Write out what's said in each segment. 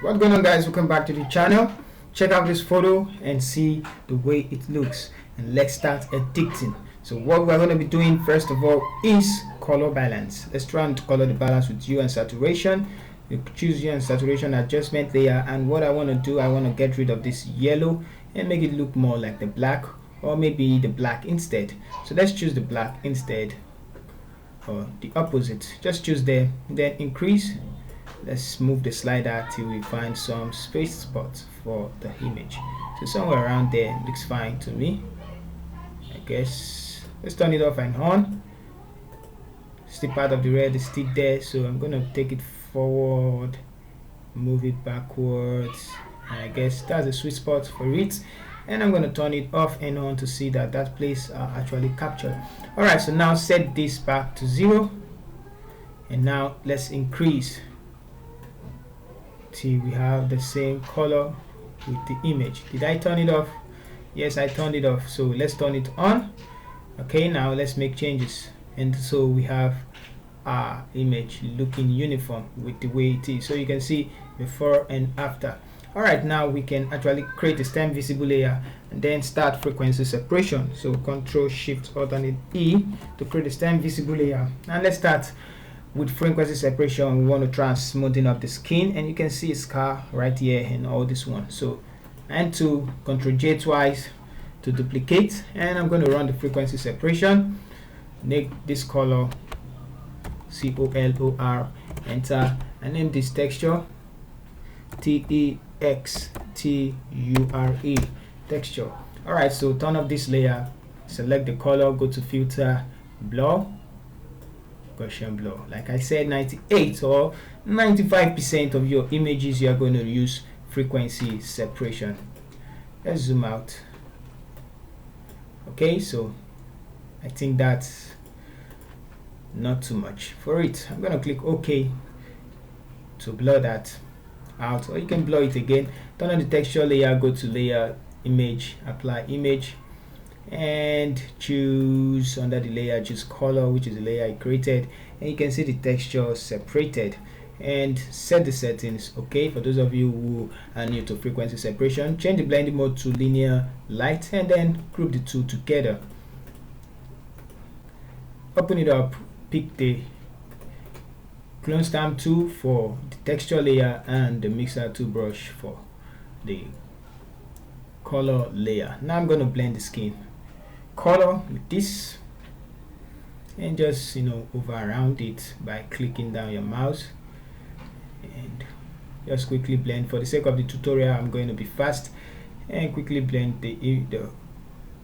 What's going on, guys? Welcome back to the channel. Check out this photo and see the way it looks, and let's start editing. So what we're going to be doing first of all is color balance. Let's try and color the balance with hue and saturation. You choose hue and saturation adjustment layer, and what I want to do, I want to get rid of this yellow and make it look more like the black, or maybe the black instead. So let's choose the black instead, or the opposite. Just choose there, then increase. Let's move the slider till we find some space spots for the image. So somewhere around there looks fine to me, I guess. Let's turn it off and on. Still part of the red is still there, so I'm gonna take it forward, move it backwards, and I guess that's a sweet spot for it. And I'm gonna turn it off and on to see that that place are actually captured. Alright, so now set this back to 0, and now let's increase till we have the same color with the image. Did I turn it off? Yes, I turned it off. So let's turn it on. Okay, now let's make changes, and so we have our image looking uniform with the way it is. So you can see before and after. Alright, now we can actually create a stem visible layer and then start frequency separation. So Control Shift Alternate E to create a stem visible layer, and let's start with frequency separation. We want to try and smoothen up the skin, and you can see a scar right here and all this one. So and to Control J twice to duplicate, and I'm going to run the frequency separation. Make this color COLOR, enter, and name this texture TEXTURE texture. Alright, so turn off this layer, select the color, go to filter, blur, Gaussian blur. Like I said, 98 or 95% of your images you are going to use frequency separation. Let's zoom out. Okay, so I think that's not too much for it. I'm going to click OK to blur that out, or you can blur it again. Turn on the texture layer, go to layer, image, apply image, and choose under the layer, choose color, which is the layer I created, and you can see the texture separated, and set the settings. Okay, for those of you who are new to frequency separation, change the blending mode to linear light, and then group the two together. Open it up, pick the clone stamp tool for the texture layer and the mixer tool brush for the color layer. Now I'm going to blend the skin color with this, and just over around it by clicking down your mouse, and just quickly blend. For the sake of the tutorial, I'm going to be fast and quickly blend the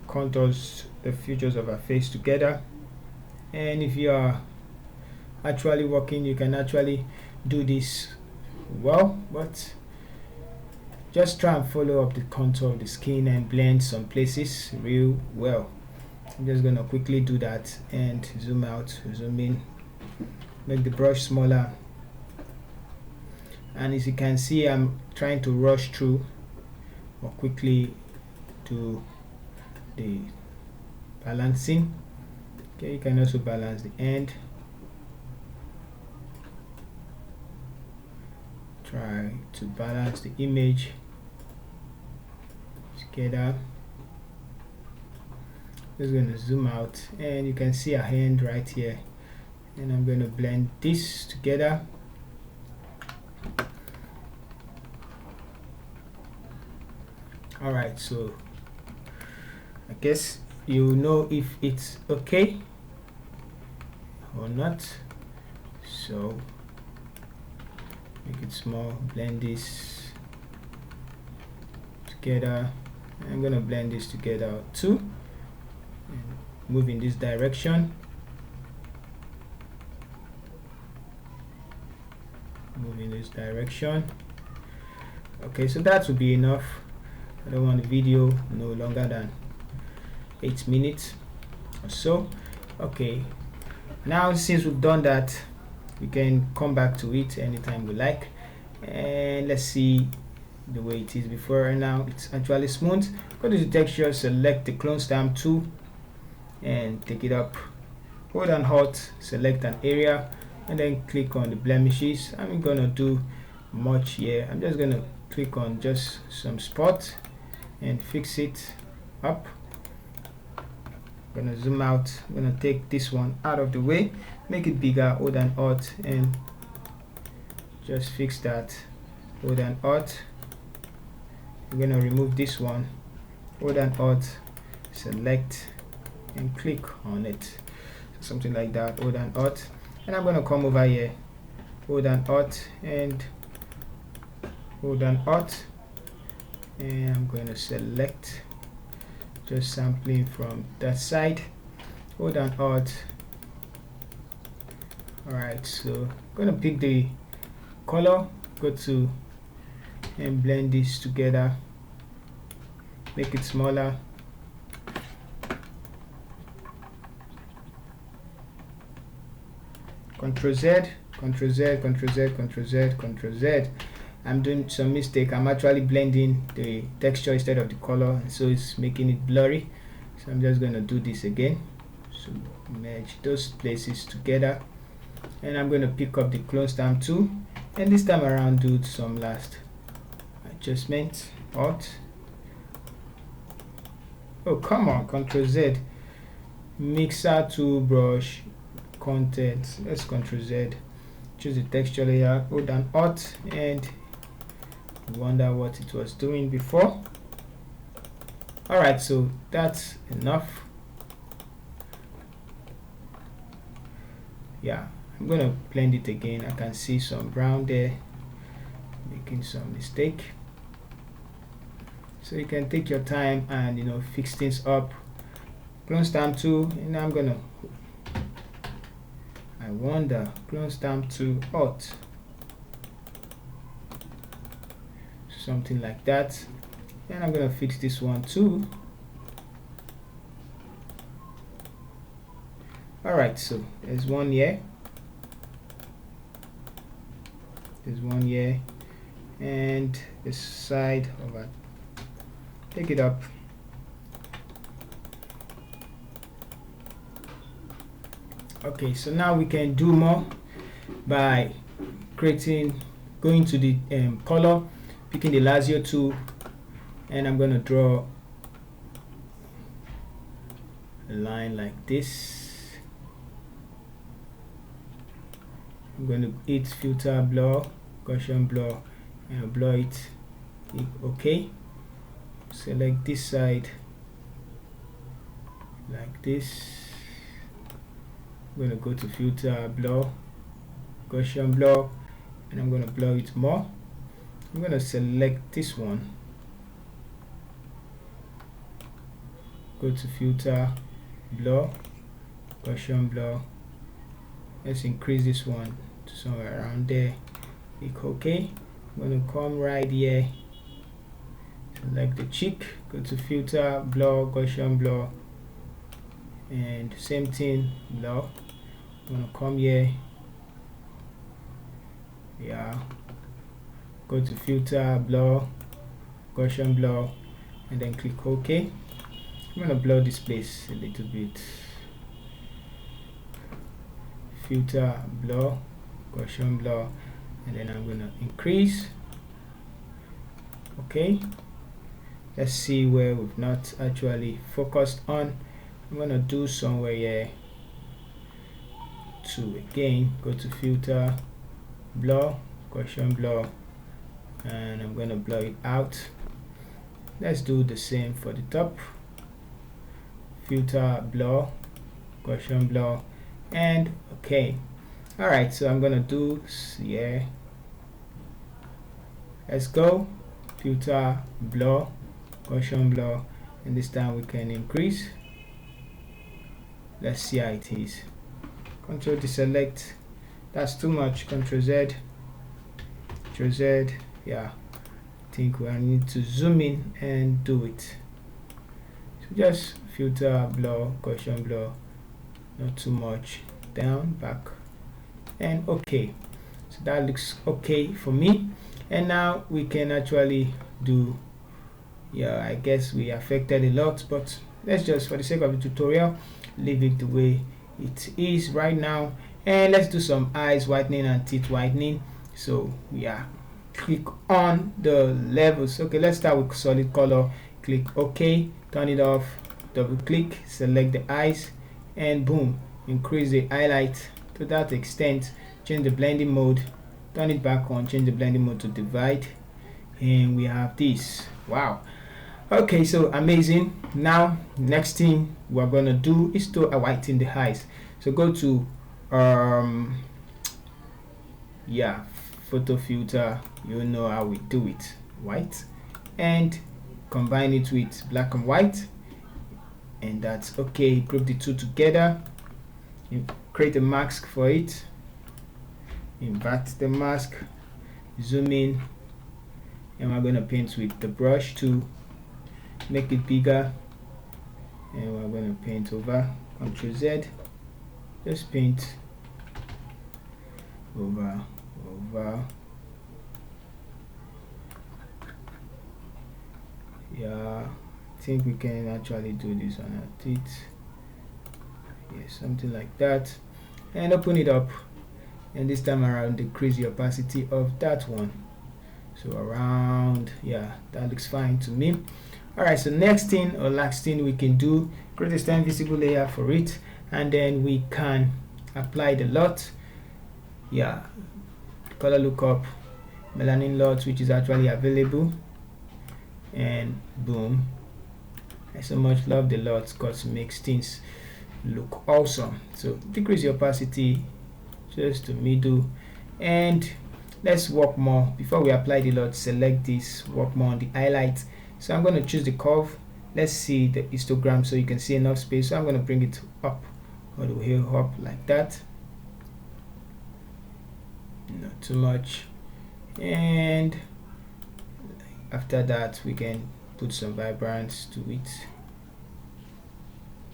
contours, the features of our face together. And if you are actually working, you can actually do this well, but just try and follow up the contour of the skin and blend some places real well. I'm just gonna quickly do that and zoom out, zoom in, make the brush smaller, and as you can see, I'm trying to rush through or quickly do the balancing. Okay, you can also balance the end. Try to balance the image together. Just going to zoom out, and you can see a hand right here, and I'm going to blend this together. Alright, so I guess you know if it's okay or not. So make it small, blend this together. I'm gonna blend this together too, and move in this direction, move in this direction. Okay, so that will be enough. I don't want the video no longer than 8 minutes or so. Okay, now since we've done that, we can come back to it anytime we like, and let's see the way it is before and now. It's actually smooth. Go to the texture, select the clone stamp tool and take it up, hold and halt, select an area, and then click on the blemishes. I'm gonna do much here. I'm just gonna click on just some spot and fix it up. I'm gonna zoom out. I'm gonna take this one out of the way, make it bigger, hold and Alt, and just fix that. Hold and Alt. I'm gonna remove this one, hold and Alt, select and click on it, something like that. Hold and Alt, and I'm gonna come over here, hold and Alt, and hold and Alt, and I'm going to select, just sampling from that side, hold and Alt. Alright, so I'm going to pick the color, go to and blend this together, make it smaller. Ctrl Z, Ctrl Z, Ctrl Z, Ctrl Z, Ctrl Z. I'm doing some mistake. I'm actually blending the texture instead of the color, and so it's making it blurry. So I'm just going to do this again. So merge those places together, and I'm going to pick up the clone stamp tool, and this time around do some last adjustment. Alt. Oh, come on, Ctrl Z. Mixer tool, brush, content. Let's Ctrl Z. Choose the texture layer, hold down Alt, and wonder what it was doing before. Alright, so that's enough. Yeah, I'm gonna blend it again. I can see some brown there, making some mistake. So you can take your time and, you know, fix things up. Clone stamp tool, and I'm gonna, I wonder, clone stamp to Alt, something like that, and I'm gonna fix this one too. Alright, so there's one here, there's one here, and this side of it, take it up. Okay, so now we can do more by going to the color, picking the Lazio tool, and I'm going to draw a line like this. I'm going to hit filter, blur, Gaussian blur, and blur it. Okay, select this side like this. I'm going to go to filter, blur, Gaussian blur, and I'm going to blur it more. I'm going to select this one, go to filter, blur, Gaussian blur. Let's increase this one to somewhere around there. Click OK. I'm going to come right here, select the cheek, go to filter, blur, Gaussian blur, and same thing, blur. I'm going to come here, yeah, go to filter, blur, Gaussian blur, and then click OK. I'm going to blur this place a little bit, filter, blur, Gaussian blur, and then I'm going to increase. Okay, let's see where we've not actually focused on. I'm going to do somewhere here to again go to filter, blur, Gaussian blur, and I'm going to blur it out. Let's do the same for the top, filter, blur, Gaussian blur, and okay. Alright, so I'm going to do here, let's go, filter, blur, Gaussian blur, and this time we can increase. Let's see how it is. Control deselect, that's too much. Control Z, Control Z, yeah, I think we need to zoom in and do it. So just filter, blur, Gaussian blur, not too much, down, back, and okay. So that looks okay for me. And now we can actually do, yeah, I guess we affected a lot, but let's just, for the sake of the tutorial, leave it the way it is right now. And let's do some eyes whitening and teeth whitening. So yeah, click on the levels. Okay, let's start with solid color. Click OK, turn it off, double click, select the eyes, and boom, increase the highlight to that extent. Change the blending mode, turn it back on, change the blending mode to divide, and we have this. Wow. Okay, so amazing. Now next thing we're gonna do is to whiten the eyes. So go to photo filter. You know how we do it, white, and combine it with black and white, and that's okay. Group the two together, you create a mask for it, invert the mask, zoom in, and we're gonna paint with the brush to make it bigger, and we're gonna paint over. Ctrl Z, just paint over. Yeah, I think we can actually do this on our teeth. Yeah, something like that, and open it up, and this time around decrease the opacity of that one. So around, yeah, that looks fine to me. Alright, so next thing or last thing we can do, create a stem visible layer for it, and then we can apply the LUT. Yeah, color lookup, Melanin LUT, which is actually available, and boom. I so much love the LUT because it makes things look awesome. So decrease the opacity just to middle, and let's work more. Before we apply the LUT, select this, work more on the highlight. So I'm going to choose the curve. Let's see the histogram so you can see enough space. So I'm going to bring it up, all the way up like that, not too much, and after that we can put some vibrance to it,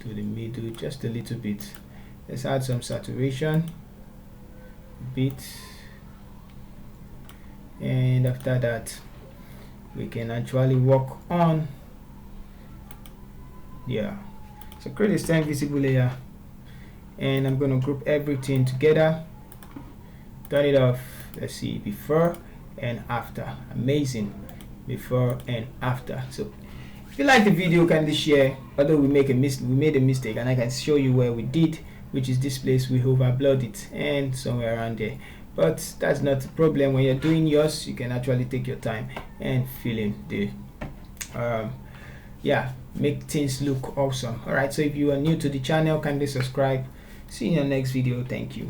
to the middle just a little bit. Let's add some saturation a bit, and after that we can actually work on, yeah. So create a stem visible layer, and I'm going to group everything together, turn it off. Let's see, before and after. Amazing, before and after. So if you like the video, kindly share. Although we made a mistake, and I can show you where we did, which is this place. We overblurred it and somewhere around there, but that's not a problem. When you're doing yours, you can actually take your time and fill in the make things look awesome. All right, so if you are new to the channel, kindly subscribe. See you in your next video. Thank you.